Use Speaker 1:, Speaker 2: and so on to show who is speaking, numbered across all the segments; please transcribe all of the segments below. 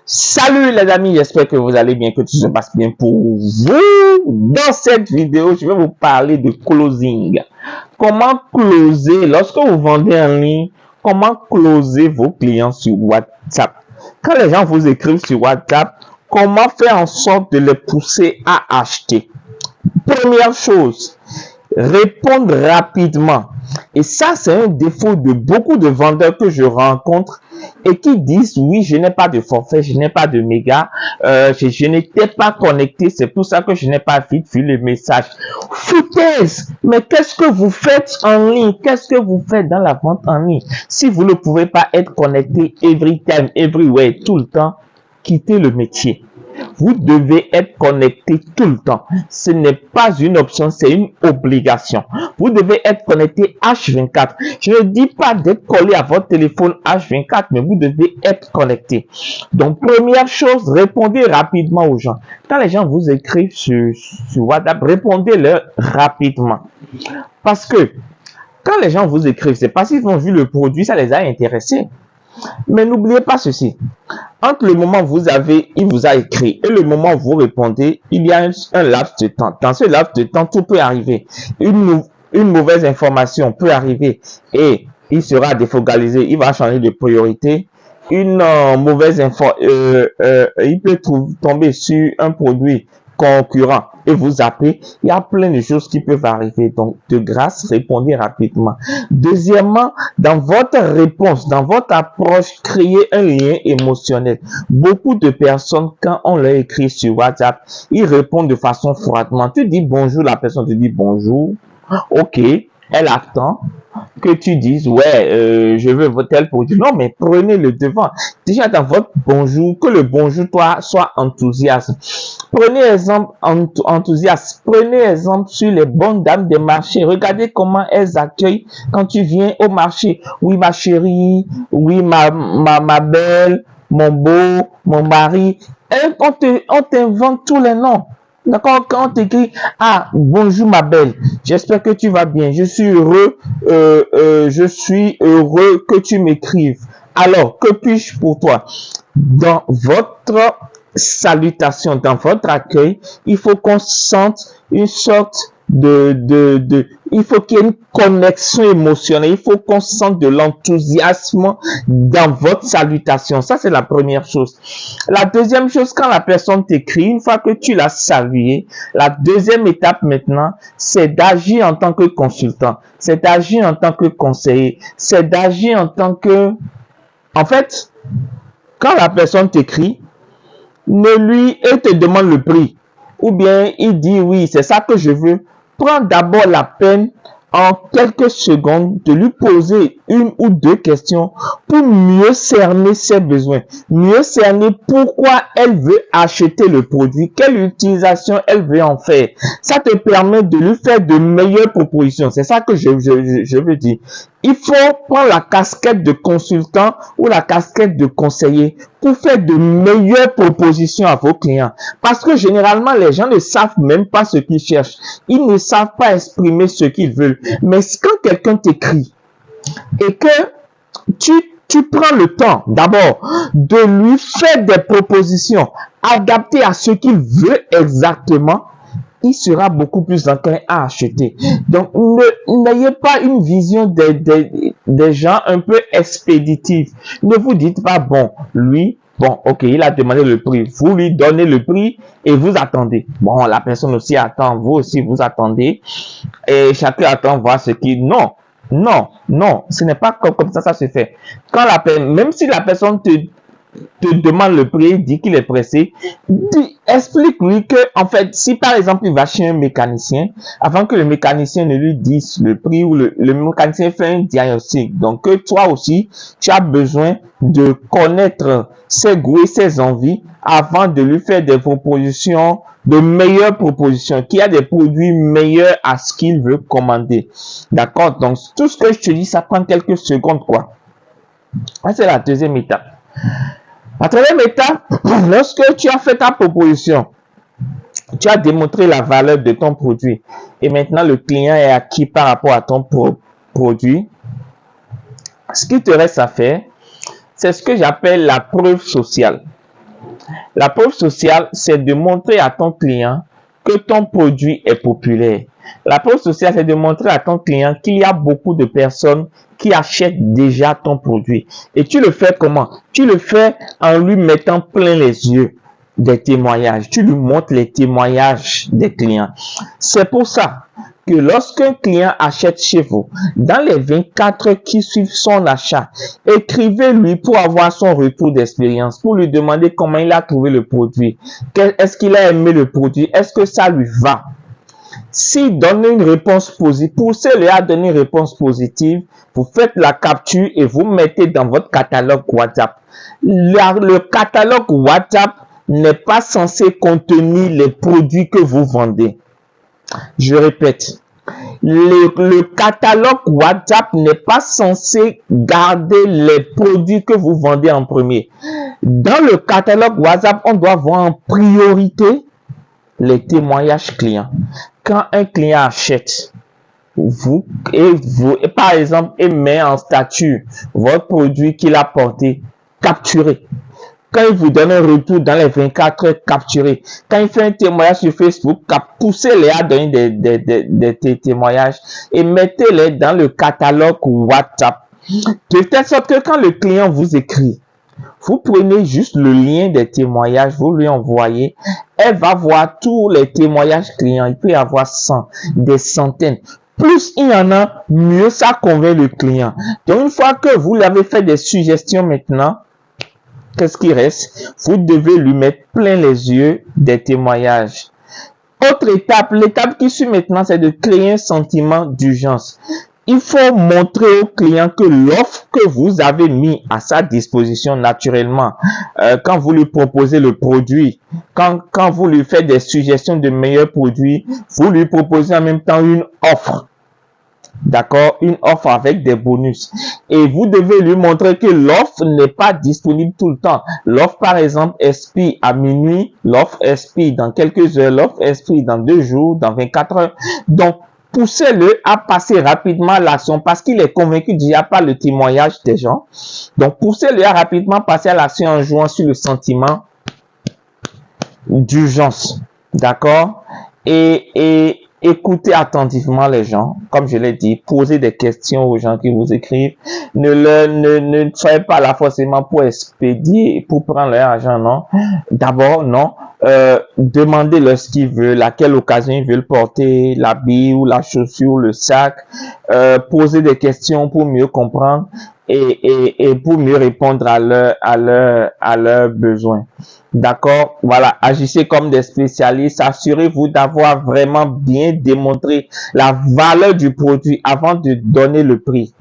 Speaker 1: Salut les amis, j'espère que vous allez bien, que tout se passe bien pour vous. Dans cette vidéo, je vais vous parler de closing. Comment closer, lorsque vous vendez en ligne, comment closer vos clients sur WhatsApp. Quand les gens vous écrivent sur WhatsApp, comment faire en sorte de les pousser à acheter. Première chose, répondre rapidement. Et ça, c'est un défaut de beaucoup de vendeurs que je rencontre et qui disent, oui, je n'ai pas de forfait, je n'ai pas de méga, je n'étais pas connecté, c'est pour ça que je n'ai pas vu le message. Foutaise! Mais qu'est-ce que vous faites en ligne? Qu'est-ce que vous faites dans la vente en ligne? Si vous ne pouvez pas être connecté every time, everywhere, tout le temps, quittez le métier. Vous devez être connecté tout le temps. Ce n'est pas une option, c'est une obligation. Vous devez être connecté H24. Je ne dis pas d'être collé à votre téléphone H24, mais vous devez être connecté. Donc, première chose, répondez rapidement aux gens. Quand les gens vous écrivent sur WhatsApp, répondez-leur rapidement. Parce que quand les gens vous écrivent, c'est parce qu'ils ont vu le produit, ça les a intéressés. Mais n'oubliez pas ceci. Entre le moment où il vous a écrit et le moment où vous répondez, il y a un laps de temps. Dans ce laps de temps, tout peut arriver. Une mauvaise information peut arriver et il sera défocalisé. Il va changer de priorité. Une mauvaise info, il peut tomber sur un produit concurrent et vous appelez. Il y a plein de choses qui peuvent arriver. Donc, de grâce, répondez rapidement. Deuxièmement, dans votre réponse, dans votre approche, créez un lien émotionnel. Beaucoup de personnes, quand on leur écrit sur WhatsApp, ils répondent de façon froidement. Tu dis bonjour, la personne te dit bonjour. Ok, elle attend que tu dises, ouais, je veux tel produit. Non, mais prenez le devant. Déjà dans votre bonjour, que le bonjour soit enthousiaste. Prenez exemple enthousiaste. Prenez exemple sur les bonnes dames des marchés. Regardez comment elles accueillent quand tu viens au marché. Oui, ma chérie. Oui, ma belle. Mon beau. Mon mari. On t'invente tous les noms. D'accord, quand on t'écrit, ah, bonjour ma belle, j'espère que tu vas bien, je suis heureux que tu m'écrives. Alors, que puis-je pour toi? Dans votre salutation, dans votre accueil, il faut qu'on sente une sorte il faut qu'il y ait une connexion émotionnelle, il faut qu'on sente de l'enthousiasme dans votre salutation. Ça, c'est la première chose. La deuxième chose, quand la personne t'écrit, une fois que tu l'as salué, la deuxième étape maintenant, c'est d'agir en tant que consultant, c'est d'agir en tant que conseiller, c'est d'agir en tant que... En fait, quand la personne t'écrit, et te demande le prix, ou bien il dit oui, c'est ça que je veux, prends d'abord la peine en quelques secondes de lui poser une ou deux questions pour mieux cerner ses besoins, mieux cerner pourquoi elle veut acheter le produit, quelle utilisation elle veut en faire. Ça te permet de lui faire de meilleures propositions. C'est ça que je veux dire. Il faut prendre la casquette de consultant ou la casquette de conseiller pour faire de meilleures propositions à vos clients. Parce que généralement, les gens ne savent même pas ce qu'ils cherchent. Ils ne savent pas exprimer ce qu'ils veulent. Mais quand quelqu'un t'écrit et que tu prends le temps d'abord de lui faire des propositions adaptées à ce qu'il veut exactement, il sera beaucoup plus enclin à acheter. Donc, n'ayez pas une vision des gens un peu expéditive. Ne vous dites pas, bon, lui, bon, ok, il a demandé le prix. Vous lui donnez le prix et vous attendez. Bon, la personne aussi attend, vous aussi vous attendez. Et chacun attend voir ce qu'il... Non, ce n'est pas comme ça se fait. Même si la personne te demande le prix, dit qu'il est pressé, explique-lui que, en fait, si par exemple il va chez un mécanicien, avant que le mécanicien ne lui dise le prix ou le mécanicien fait un diagnostic, donc que toi aussi, tu as besoin de connaître ses goûts et ses envies avant de lui faire des propositions, de meilleures propositions, qu'il y a des produits meilleurs à ce qu'il veut commander. D'accord? Donc, tout ce que je te dis, ça prend quelques secondes, quoi. C'est la deuxième étape. La troisième étape, lorsque tu as fait ta proposition, tu as démontré la valeur de ton produit et maintenant le client est acquis par rapport à ton produit, ce qui te reste à faire, c'est ce que j'appelle la preuve sociale. La preuve sociale, c'est de montrer à ton client que ton produit est populaire. La preuve sociale, c'est de montrer à ton client qu'il y a beaucoup de personnes qui achètent déjà ton produit. Et tu le fais comment? Tu le fais en lui mettant plein les yeux des témoignages. Tu lui montres les témoignages des clients. C'est pour ça que lorsqu'un client achète chez vous, dans les 24 heures qui suivent son achat, écrivez-lui pour avoir son retour d'expérience, pour lui demander comment il a trouvé le produit. Est-ce qu'il a aimé le produit? Est-ce que ça lui va? S'il donne une réponse positive, poussez-le à donner une réponse positive, vous faites la capture et vous mettez dans votre catalogue WhatsApp. Le catalogue WhatsApp n'est pas censé contenir les produits que vous vendez. Je répète, le catalogue WhatsApp n'est pas censé garder les produits que vous vendez en premier. Dans le catalogue WhatsApp, on doit voir en priorité les témoignages clients. Quand un client achète, vous, par exemple, et met en statut votre produit qu'il a porté, capturé. Quand il vous donne un retour dans les 24 heures, capturé. Quand il fait un témoignage sur Facebook, poussez-les à donner des témoignages et mettez-les dans le catalogue WhatsApp. De telle sorte que quand le client vous écrit, vous prenez juste le lien des témoignages, vous lui envoyez, elle va voir tous les témoignages clients. Il peut y avoir 100, des centaines. Plus il y en a, mieux ça convainc le client. Donc, une fois que vous lui avez fait des suggestions maintenant, qu'est-ce qui reste? Vous devez lui mettre plein les yeux des témoignages. Autre étape, l'étape qui suit maintenant, c'est de créer un sentiment d'urgence. Il faut montrer au client que l'offre que vous avez mis à sa disposition naturellement, quand vous lui proposez le produit, quand vous lui faites des suggestions de meilleurs produits, vous lui proposez en même temps une offre. D'accord? Une offre avec des bonus. Et vous devez lui montrer que l'offre n'est pas disponible tout le temps. L'offre, par exemple, expire à minuit. L'offre expire dans quelques heures. L'offre expire dans 2 jours, dans 24 heures. Donc, poussez-le à passer rapidement l'action parce qu'il est convaincu déjà par le témoignage des gens. Donc, poussez-le à rapidement passer à l'action en jouant sur le sentiment d'urgence. D'accord? Et écoutez attentivement les gens, comme je l'ai dit, posez des questions aux gens qui vous écrivent. Ne soyez pas là forcément pour expédier, pour prendre leur argent, non. D'abord, non. Demandez-leur ce qu'ils veulent, à quelle occasion ils veulent porter l'habit ou la chaussure, le sac. Posez des questions pour mieux comprendre et pour mieux répondre à leurs besoins. D'accord? Voilà, agissez comme des spécialistes. Assurez-vous d'avoir vraiment bien démontré la valeur du produit avant de donner le prix.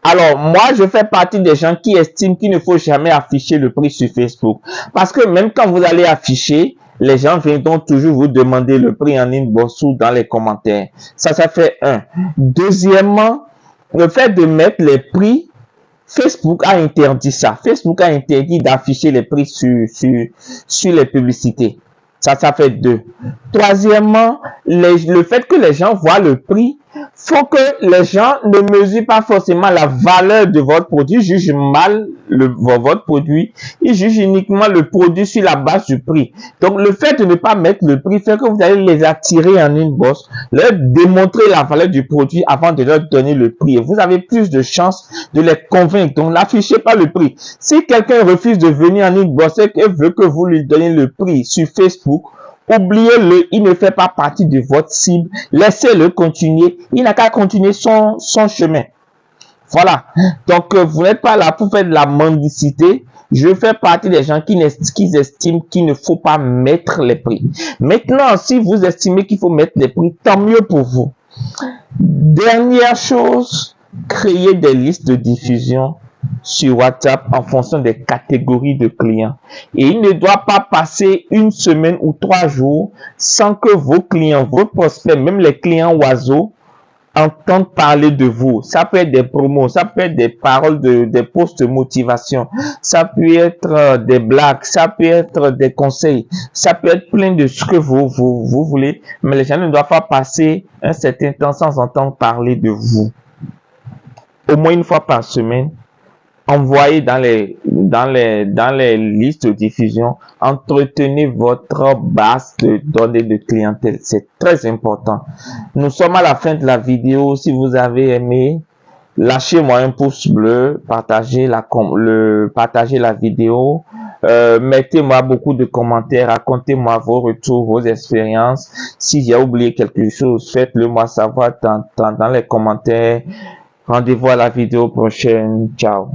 Speaker 1: Alors, moi, je fais partie des gens qui estiment qu'il ne faut jamais afficher le prix sur Facebook. Parce que même quand vous allez afficher, les gens viendront toujours vous demander le prix en inbox ou dans les commentaires. Ça fait un. Deuxièmement, le fait de mettre les prix, Facebook a interdit ça. Facebook a interdit d'afficher les prix sur les publicités. Ça fait 2. Troisièmement, le fait que les gens voient le prix, faut que les gens ne mesurent pas forcément la valeur de votre produit, jugent mal votre produit, ils jugent uniquement le produit sur la base du prix. Donc, le fait de ne pas mettre le prix fait que vous allez les attirer en inbox, leur démontrer la valeur du produit avant de leur donner le prix. Et vous avez plus de chances de les convaincre. Donc, n'affichez pas le prix. Si quelqu'un refuse de venir en inbox et veut que vous lui donniez le prix sur Facebook, oubliez-le, il ne fait pas partie de votre cible. Laissez-le continuer. Il n'a qu'à continuer son chemin. Voilà. Donc, vous n'êtes pas là pour faire de la mendicité. Je fais partie des gens qui estiment qu'il ne faut pas mettre les prix. Maintenant, si vous estimez qu'il faut mettre les prix, tant mieux pour vous. Dernière chose, créer des listes de diffusion sur WhatsApp en fonction des catégories de clients. Et il ne doit pas passer 1 semaine ou 3 jours sans que vos clients, vos prospects, même les clients oiseaux, entendent parler de vous. Ça peut être des promos, ça peut être des paroles, des posts de motivation, ça peut être des blagues, ça peut être des conseils, ça peut être plein de ce que vous voulez, mais les gens ne doivent pas passer un certain temps sans entendre parler de vous. Au moins 1 fois par semaine, envoyez dans les listes de diffusion. Entretenez votre base de données de clientèle. C'est très important. Nous sommes à la fin de la vidéo. Si vous avez aimé, lâchez-moi un pouce bleu, partagez la vidéo, mettez-moi beaucoup de commentaires, racontez-moi vos retours, vos expériences. Si j'ai oublié quelque chose, faites-le moi savoir dans les commentaires. Rendez-vous à la vidéo prochaine. Ciao.